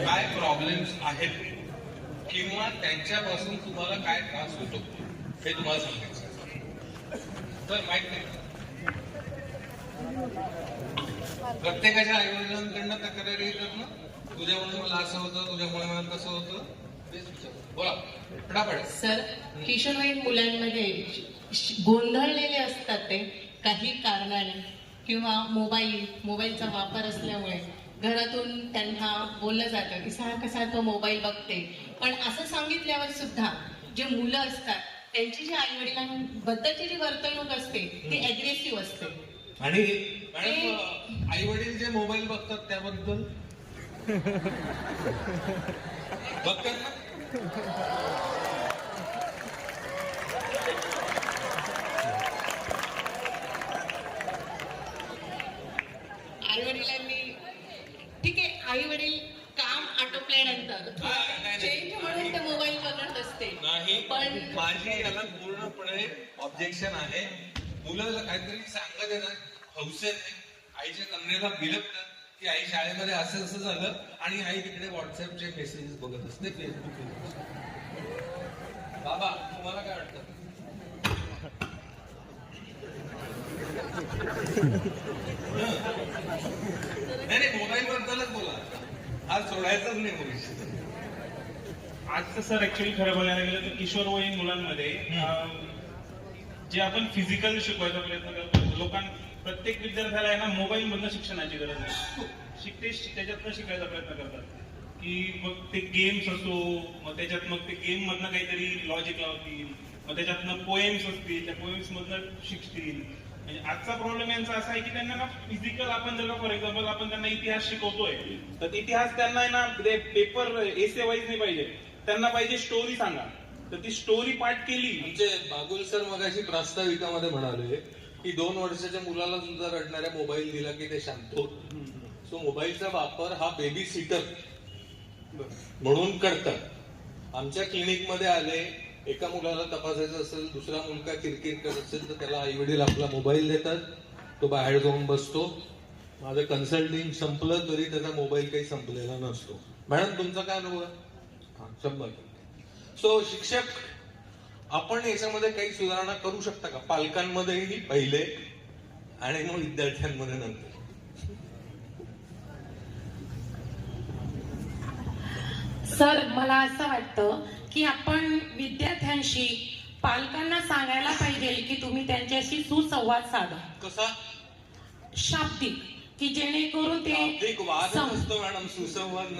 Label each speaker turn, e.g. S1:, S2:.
S1: काय प्रॉब्लेम्स आहेत किंवा त्यांच्यापासून तुम्हाला काय त्रास होतो हे तुम्हाला सांगायचं. तर माहित नाही प्रत्येकाच्या आई वडिलांकडनं तक्रारी येतात ना, तुझ्यामुळे मला असं होतं, तुझ्यामुळे मला तसं होतं. बोला फटाफट.
S2: सर, किशोरवयीन मुलांमध्ये गोंधळलेले असतात ते काही कारणाने किंवा मोबाईलचा वापर असल्यामुळे घरातून त्यांना बोललं जातं की सारखं सारखं मोबाईल बघते. पण असं सांगितल्यावर सुद्धा जे मुलं असतात त्यांची जी आई वडिलांबद्दलची जी वर्तणूक असते ती अग्रेसिव्ह असते.
S1: आणि आई वडील जे मोबाईल बघतात त्याबद्दल बघतात ना.
S2: आई वडिलांनी ठीक आहे, आई वडील काम आटोपल्यानंतर चेंज म्हणून ते मोबाईल बघत असते.
S1: नाही, पण माझी याला पूर्णपणे ऑब्जेक्शन आहे. मुलाला काहीतरी सांगत आहे ना हौसेने, आईच्या कन्याला बिलगतात की आई शाळेमध्ये असं असं झालं आणि आई तिकडे व्हॉट्सअपचे मेसेजेस बघत असते, फेसबुक. बाबा तुम्हाला काय वाटतं? नाही, मोबाईल बद्दलच बोला, आज सोडायचंच नाही मुली.
S3: आजचं सर ऍक्च्युअली खरं बघायला गेलं तर किशोरवयीन मुलांमध्ये जे आपण फिजिकल शिकवायचा प्रयत्न करतो, प्रत्येक विद्यार्थ्याला आहे ना मोबाईल मधनं शिक्षणाची गरज आहे. त्याच्यातनं शिकायचा प्रयत्न करतात की मग ते गेम्स असो, मग त्याच्यात मग ते गेम मधनं काहीतरी लॉजिक लावतील, मग त्याच्यातनं पोएम्स असतील, त्या पोएम्स मधनं शिकतील. म्हणजे आजचा प्रॉब्लेम यांचा असा आहे की त्यांना ना फिजिकल, आपण जर फॉर एक्झाम्पल आपण त्यांना इतिहास शिकवतोय तर इतिहास त्यांना आहे ना पेपर एसे वाईज नाही पाहिजे, त्यांना पाहिजे स्टोरी सांगा. तर ती स्टोरी पाठ केली.
S1: म्हणजे बागुल सर मगाशी प्रास्ताविकामध्ये म्हणाले की 2 वर्षाच्या मुलाला सुद्धा रडणाऱ्या मोबाईल दिला की ते शांत होत. सो मोबाईलचा वापर हा बेबी सिटर म्हणून करतात. आमच्या क्लिनिकमध्ये आले, एका मुलाला तपासायचं असेल, दुसरा मुलगा किरकिर करत असेल तर त्याला आई वडील आपला मोबाईल देतात, तो बाहेर जाऊन बसतो. माझं कन्सल्टिंग संपलं तरी त्याचा मोबाईल काही संपलेला नसतो. मॅडम तुमचा काय अनुभव आहे? 100%. सो शिक्षक, आपण याच्यामध्ये काही सुधारणा करू शकता का? पालकांमध्येही पहिले आणि मग विद्यार्थ्यांमध्ये नंतर.
S4: सर, मला असं वाटतं की आपण विद्यार्थ्यांशी पालकांना सांगायला पाहिजे की तुम्ही त्यांच्याशी सुसंवाद साधा.
S1: कसा?
S4: शाब्दिक, की जेणेकरून ते
S1: वाद नसतो मॅडम, सुसंवाद